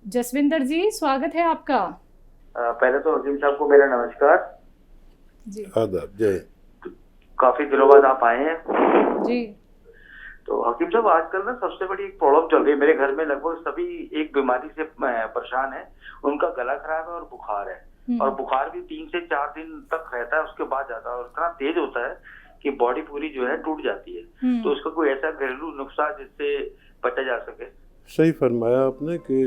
जसविंदर जी, स्वागत है आपका। पहले तो हकीम साहब को मेरा नमस्कार जी। आदाब, जय। काफी दिनों बाद आप आए हैं जी। तो हकीम साहब आजकल ना सबसे बड़ी एक प्रॉब्लम चल रही है मेरे घर में। लगभग सभी एक बीमारी से परेशान है। उनका गला खराब है और बुखार है, और बुखार भी 3 से 4 दिन तक रहता है, उसके बाद जाता है और इतना तेज होता है कि बॉडी पूरी जो है टूट जाती है। तो उसका कोई ऐसा घरेलू नुस्खा जिससे बचा जा सके? सही फरमाया आपने कि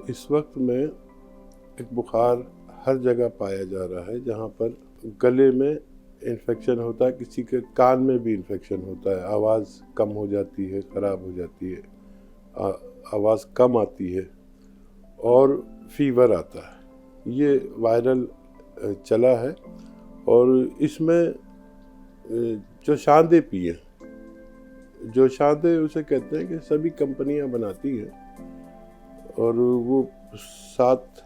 इस वक्त में एक बुखार हर जगह पाया जा रहा है। जहाँ पर गले में इन्फेक्शन होता है, किसी के कान में भी इन्फेक्शन होता है, आवाज़ कम हो जाती है, ख़राब हो जाती है, आवाज़ कम आती है और फीवर आता है। ये वायरल चला है और इसमें जोशांदे पिए। जोशांदे उसे कहते हैं कि सभी कंपनियां बनाती हैं और वो 7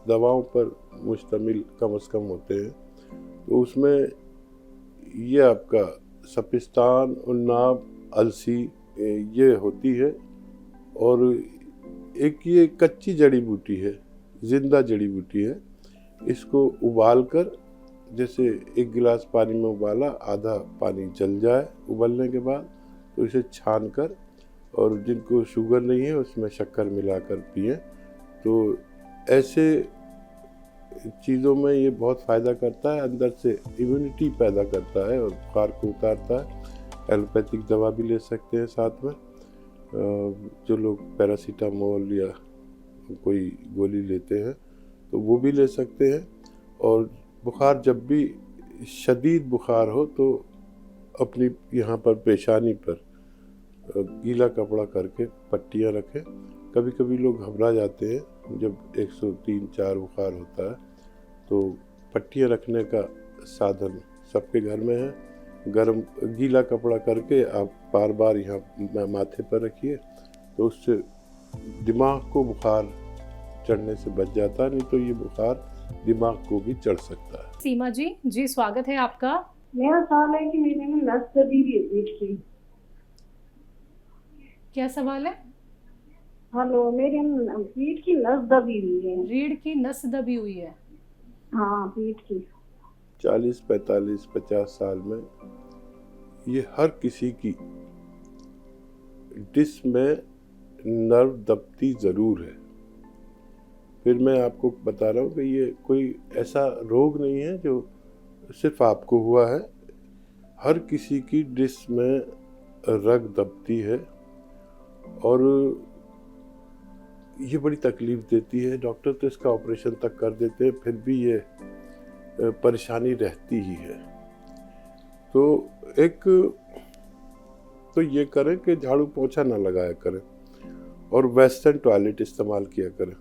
दवाओं पर मुश्तमिल कम से कम होते हैं। तो उसमें ये आपका सपिस्तान, उन्नाब, अलसी ये होती है। और एक ये कच्ची जड़ी बूटी है, जिंदा जड़ी बूटी है। इसको उबाल कर, जैसे 1 गिलास पानी में उबाला, आधा पानी जल जाए उबलने के बाद, तो इसे छान कर, और जिनको शुगर नहीं है उसमें शक्कर मिलाकर पिएं। तो ऐसे चीज़ों में ये बहुत फ़ायदा करता है, अंदर से इम्यूनिटी पैदा करता है और बुखार को उतारता है। एलोपैथिक दवा भी ले सकते हैं साथ में। जो लोग पैरासीटामोल या कोई गोली लेते हैं तो वो भी ले सकते हैं। और बुखार जब भी शदीद बुखार हो तो अपनी यहाँ पर पेशानी पर गीला कपड़ा करके पट्टियाँ रखें। कभी कभी लोग घबरा जाते हैं जब 103-4 बुखार होता है, तो पट्टियाँ रखने का साधन सबके घर में है। गर्म गीला कपड़ा करके आप बार बार यहाँ माथे पर रखिए, तो उससे दिमाग को बुखार चढ़ने से बच जाता है। नहीं तो ये बुखार दिमाग को भी चढ़ सकता है। सीमा जी, जी स्वागत है आपका। मेरा सवाल है कि मेरे में नस दबी हुई है पीठ की। क्या सवाल है? हेलो, मेरे पीठ की नस दबी हुई है। रीढ़ की नस दबी हुई है? हाँ, पीठ की। 40, 45, 50 साल में ये हर किसी की डिस्क में नर्व दबती ज़रूर है। फिर मैं आपको बता रहा हूँ कि ये कोई ऐसा रोग नहीं है जो सिर्फ आपको हुआ है। हर किसी की डिस्क में रग दबती है और ये बड़ी तकलीफ़ देती है। डॉक्टर तो इसका ऑपरेशन तक कर देते हैं, फिर भी ये परेशानी रहती ही है। तो ये करें कि झाड़ू पोंछा ना लगाया करें और वेस्टर्न टॉयलेट इस्तेमाल किया करें।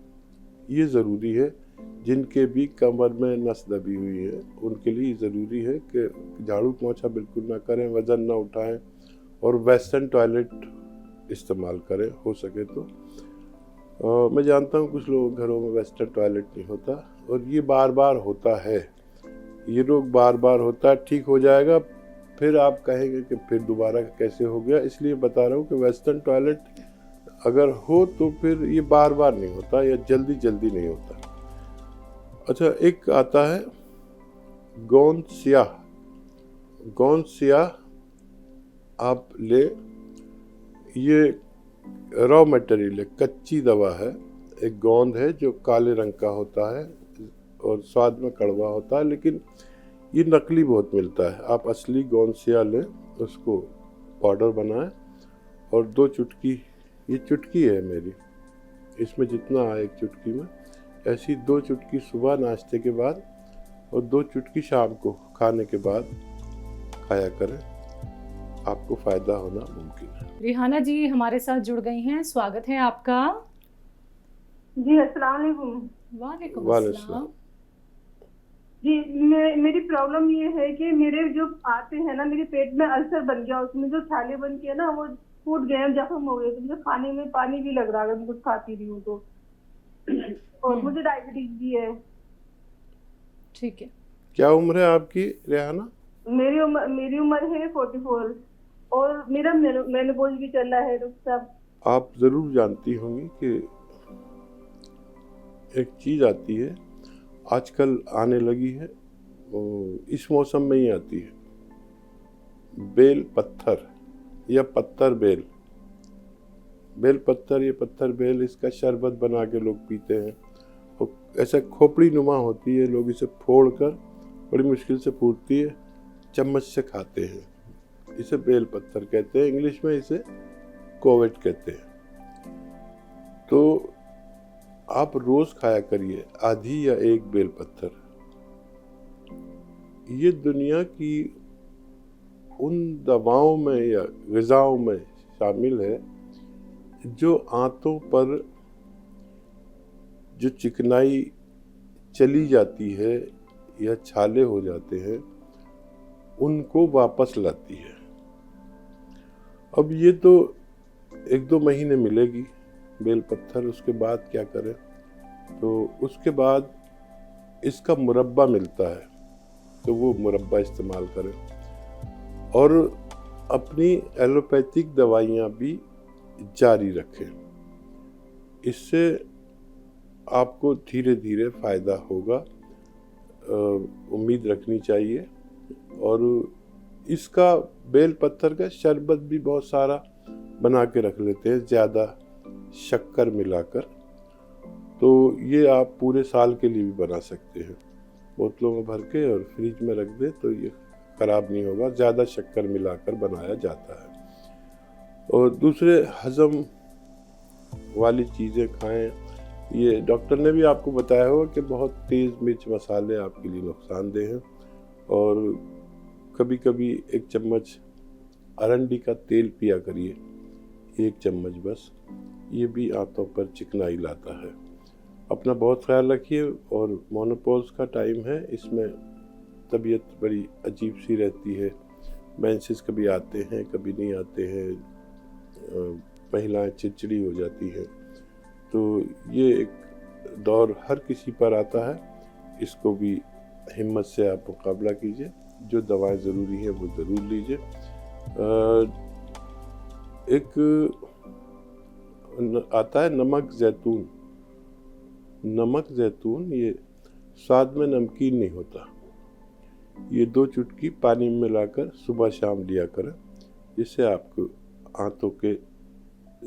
ये ज़रूरी है। जिनके भी कमर में नस दबी हुई है उनके लिए ज़रूरी है कि झाड़ू पोंछा बिल्कुल ना करें, वज़न ना उठाएं और वेस्टर्न टॉयलेट इस्तेमाल करें हो सके तो। मैं जानता हूँ कुछ लोग घरों में वेस्टर्न टॉयलेट नहीं होता, और ये बार बार होता है। ये रोग बार बार होता है, ठीक हो जाएगा, फिर आप कहेंगे कि फिर दोबारा कैसे हो गया। इसलिए बता रहा हूँ कि वेस्टर्न टॉयलेट अगर हो तो फिर ये बार बार नहीं होता या जल्दी जल्दी नहीं होता। अच्छा, एक आता है गोंद स्याह। गोंद स्याह आप ले, ये रॉ मटेरियल है, कच्ची दवा है। एक गोंद है जो काले रंग का होता है और स्वाद में कड़वा होता है, लेकिन ये नकली बहुत मिलता है। आप असली गोंद स्याह लें, उसको पाउडर बनाएं और 2 चुटकी, ये चुटकी है मेरी, इसमें जितना आए एक चुटकी में, ऐसी 2 चुटकी सुबह नाश्ते के बाद और 2 चुटकी शाम को खाने के बाद खाया करें। आपको फ़ायदा होना मुमकिन है। रिहाना जी हमारे साथ जुड़ गई हैं, स्वागत है आपका। जी, अस्सलाम वालेकुम। वालेकुम अस्सलाम। जी, मेरी प्रॉब्लम ये है कि मेरे जो आते हैं ना, मेरे पेट में अल्सर बन गया, उसमें जो छाले बन के ना वो फूट गए, जख्म हो गए। तो मुझे खाने में पानी भी लग रहा है, मैं कुछ खाती रही हूँ तो। और मुझे डायबिटीज भी है। ठीक है। क्या उम्र है आपकी रेहाना? मेरी उम्र है 44 और मेरा मेनोपॉज भी चल रहा है डॉक्टर साहब। आप ज़रूर जानती होंगी कि एक चीज़ आती है, आजकल आने लगी है, इस मौसम में ही आती है, बेल पत्थर या पत्थर बेल। बेल पत्थर या पत्थर बेल, इसका शरबत बना के लोग पीते हैं। और ऐसा खोपड़ी नुमा होती है, लोग इसे फोड़ कर, बड़ी मुश्किल से फूटती है, चम्मच से खाते हैं। इसे बेल पत्थर कहते हैं, इंग्लिश में इसे कोवेट कहते हैं। तो आप रोज खाया करिए आधी या एक बेल पत्थर। ये दुनिया की उन दवाओं में या ग़िज़ाओं में शामिल है जो आंतों पर जो चिकनाई चली जाती है या छाले हो जाते हैं, उनको वापस लाती है। अब ये तो 1-2 महीने मिलेगी बेल पत्थर, उसके बाद क्या करें? तो उसके बाद इसका मुरब्बा मिलता है, तो वो मुरब्बा इस्तेमाल करें। और अपनी एलोपैथिक दवाइयाँ भी जारी रखें। इससे आपको धीरे धीरे फ़ायदा होगा, उम्मीद रखनी चाहिए। और इसका बेल पत्थर का शरबत भी बहुत सारा बना के रख लेते हैं, ज़्यादा शक्कर मिलाकर। तो ये आप पूरे साल के लिए भी बना सकते हैं, बोतलों में भर के और फ्रिज में रख दें तो ये ख़राब नहीं होगा, ज़्यादा शक्कर मिलाकर बनाया जाता है। और दूसरे हज़म वाली चीज़ें खाएं। ये डॉक्टर ने भी आपको बताया होगा कि बहुत तेज़ मिर्च मसाले आपके लिए नुकसानदेह हैं। और कभी कभी 1 चम्मच अरंडी का तेल पिया करिए, 1 चम्मच बस, ये भी आंतों पर चिकनाई लाता है। अपना बहुत ख्याल रखिए। और मोनोपॉज का टाइम है, इसमें तबीयत बड़ी अजीब सी रहती है, मेंसेस कभी आते हैं कभी नहीं आते हैं, महिलाएं चिड़चिड़ी हो जाती हैं। तो ये एक दौर हर किसी पर आता है, इसको भी हिम्मत से आप मुकाबला कीजिए। जो दवाएं ज़रूरी हैं वो ज़रूर लीजिए। एक आता है नमक ज़ैतून। नमक ज़ैतून ये स्वाद में नमकीन नहीं होता। ये 2 चुटकी पानी में मिलाकर सुबह शाम लिया करें, जिससे आपको आंतों के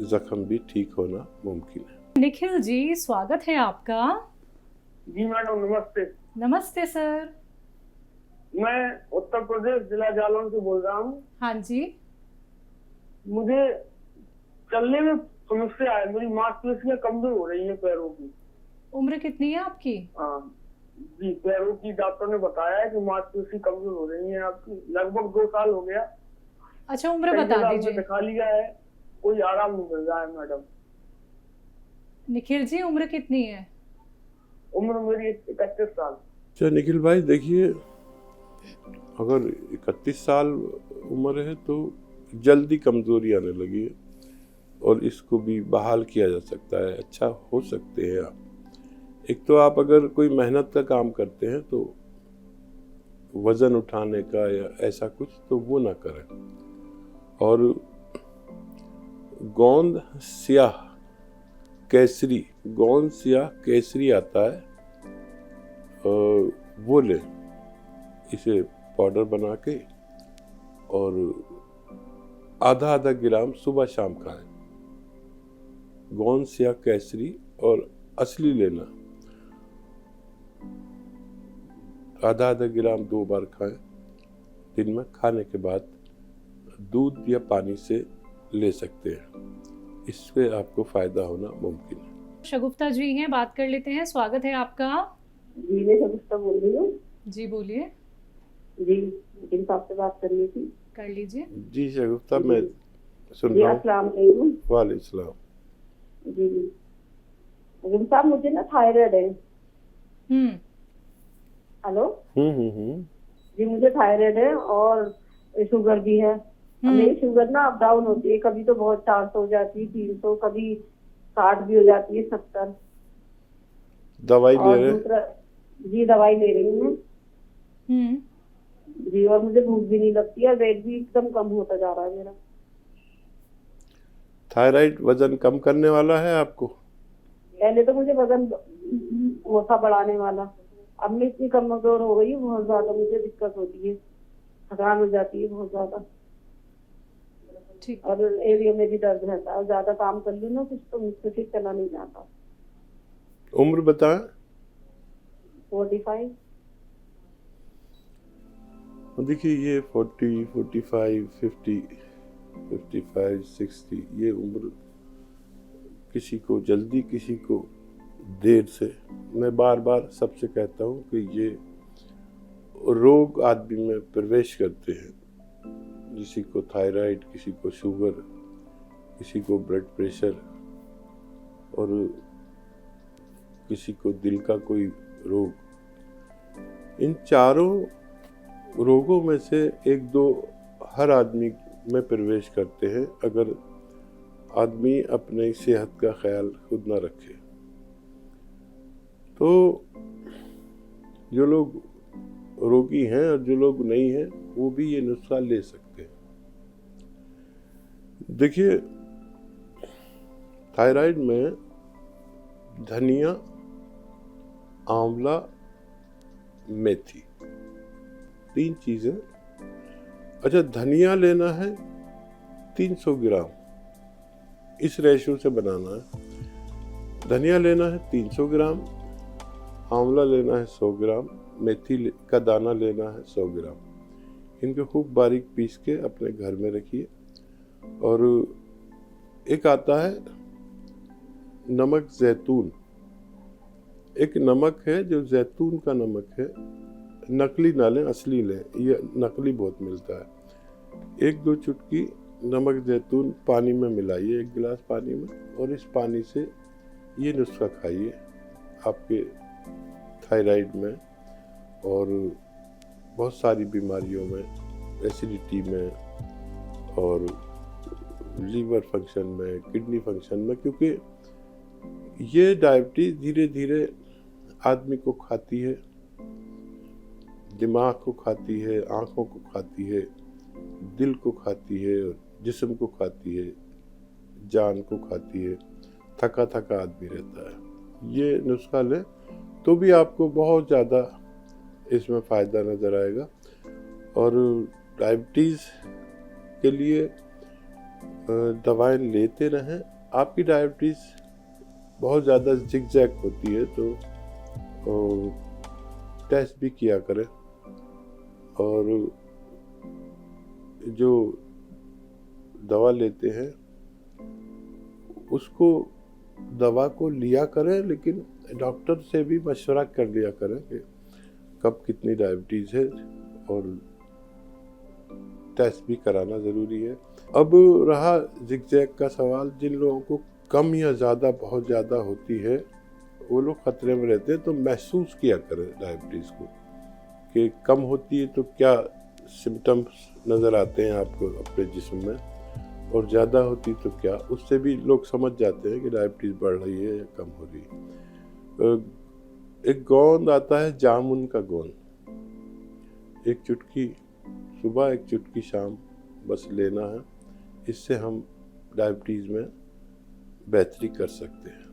ज़ख्म भी ठीक होना मुमकिन है। निखिल जी, स्वागत है आपका। जी मैडम, नमस्ते। नमस्ते सर। मैं उत्तर प्रदेश जिला जालौन से बोल रहा हूँ। हाँ जी। मुझे चलने में समस्या है, मेरी मांसपेशियां कमजोर हो रही है पैरों की। उम्र कितनी है आपकी? हाँ जी, पैरों की डॉक्टर ने बताया है कि मांसपेशी कमजोर हो रही है आपकी। लगभग 2 साल हो गया। अच्छा, उम्र बता दीजिए। दिखा लिया है, कोई आराम नहीं मिल रहा है मैडम। निखिल जी, उम्र कितनी है? उम्र मेरी 31 साल। अच्छा निखिल भाई, देखिए, अगर 31 साल उम्र है तो जल्दी कमज़ोरी आने लगी है और इसको भी बहाल किया जा सकता है। अच्छा हो सकते हैं आप। एक तो आप अगर कोई मेहनत का काम करते हैं तो वज़न उठाने का या ऐसा कुछ, तो वो ना करें। और गोंद स्याह केसरी, गोंद स्याह केसरी आता है, वो लें। इसे पाउडर बना के और आधा ग्राम सुबह शाम खाएं। गोंद स्याह केसरी और असली लेना, आधा ग्राम 2 बार खाएं दिन में। खाने के बाद दूध या पानी से ले सकते हैं, इससे आपको फ़ायदा होना मुमकिन है। शगुफ्ता जी हैं, बात कर लेते हैं। स्वागत है आपका। जी, मैं शगुफ्ता बोल रही हूँ। जी बोलिए। जी, जिन साहब से बात करनी थी। कर लीजिए। जी शगुफ्ता, मैं सुन जी, रहा हूँ। अस्सलाम वालेकुम। वालेकुम सलाम। जी जिन साहब, मुझे ना थायराइड है। हेलो। जी, मुझे थायराइड है और शुगर भी है। मेरी शुगर ना अप डाउन होती है, कभी तो बहुत 400 हो जाती है, 300, कभी 60 भी हो जाती है, 70। दवाई ले रहे? जी, दवाई ले रही हूँ जी। और मुझे भूख भी नहीं लगती है, वेट भी एकदम कम होता जा रहा है मेरा। थायराइड वजन कम करने वाला है आपको? पहले तो मुझे वजन मोटा बढ़ाने वाला। अब मैं इतनी कमजोर हो गई हूँ, बहुत ज्यादा मुझे दिक्कत होती है, थकान हो जाती है बहुत ज्यादा, ठीक। और एरिया में भी दर्द रहता है, और ज्यादा काम कर लूँ ना कुछ तो मुझसे ठीक चला नहीं जाता। उम्र बताएं। 45। देखिए ये 40, 45, 50, 55, 60 ये उम्र किसी को जल्दी किसी को देर से। मैं बार बार सबसे कहता हूँ कि ये रोग आदमी में प्रवेश करते हैं। किसी को थायराइड, किसी को शुगर, किसी को ब्लड प्रेशर और किसी को दिल का कोई रोग। इन चारों रोगों में से एक दो हर आदमी में प्रवेश करते हैं अगर आदमी अपने सेहत का ख्याल खुद ना रखे। तो जो लोग रोगी हैं और जो लोग नहीं हैं वो भी ये नुस्खा ले सकते हैं। देखिए थायराइड में धनिया, आंवला, मेथी, 3 चीजें। अच्छा, धनिया लेना है 300 ग्राम, इस रेशो से बनाना है। धनिया लेना है 300 ग्राम, आंवला लेना है 100 ग्राम, मेथी का दाना लेना है 100 ग्राम। इनको खूब बारीक पीस के अपने घर में रखिए। और एक आता है नमक जैतून, एक नमक है जो जैतून का नमक है, नकली ना लें, असली लें, ये नकली बहुत मिलता है। 1-2 चुटकी नमक जैतून पानी में मिलाइए, 1 गिलास पानी में, और इस पानी से ये नुस्खा खाइए आपके थायराइड में और बहुत सारी बीमारियों में, एसिडिटी में और लीवर फंक्शन में, किडनी फंक्शन में, क्योंकि ये डायबिटीज धीरे धीरे आदमी को खाती है, दिमाग को खाती है, आँखों को खाती है, दिल को खाती है, जिस्म को खाती है, जान को खाती है। थका थका आदमी रहता है। ये नुस्खा लें तो भी आपको बहुत ज़्यादा इसमें फ़ायदा नज़र आएगा। और डायबिटीज़ के लिए दवाएं लेते रहें। आपकी डायबिटीज़ बहुत ज़्यादा जिगजैग होती है तो टेस्ट भी किया करें। और जो दवा लेते हैं उसको दवा को लिया करें, लेकिन डॉक्टर से भी मशवरा कर लिया करें कि कब कितनी डायबिटीज़ है, और टेस्ट भी कराना ज़रूरी है। अब रहा जिगजैग का सवाल, जिन लोगों को कम या ज़्यादा बहुत ज़्यादा होती है वो लोग खतरे में रहते हैं, तो महसूस किया करें डायबिटीज़ को कि कम होती है तो क्या सिम्टम्स नज़र आते हैं आपको अपने जिस्म में, और ज़्यादा होती तो क्या। उससे भी लोग समझ जाते हैं कि डायबिटीज़ बढ़ रही है या कम हो रही है। एक गोंद आता है जामुन का गोंद, 1 चुटकी सुबह 1 चुटकी शाम बस लेना है। इससे हम डायबिटीज़ में बेहतरी कर सकते हैं।